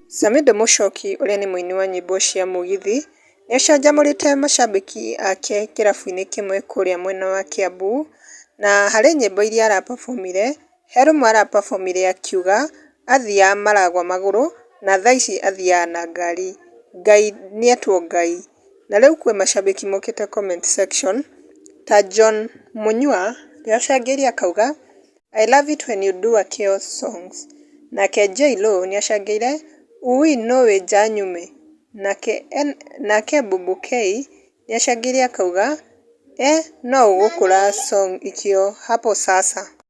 Samido Mushoki uria ni muini wa nyimbo cia mugithi ni acanjamurite macambiki ake kirabu-ini kimwe kuria mwena wa Kiambu, na hari nyimbo iria araperformire he rumwe araperformire akiuga athiaga maragwa maguru na thaa ici athiaga na ngari. Ngai nietwo Ngai. Na riu kwi macambiki mokite comment section ta John Munyua niacangiire akauga I love it when you do a chaos songs. Nake J-Lo niacangiire ui nowe Janyume. Nake Bubu K niacangiire akauga no ugukura song ikio hapo sasa.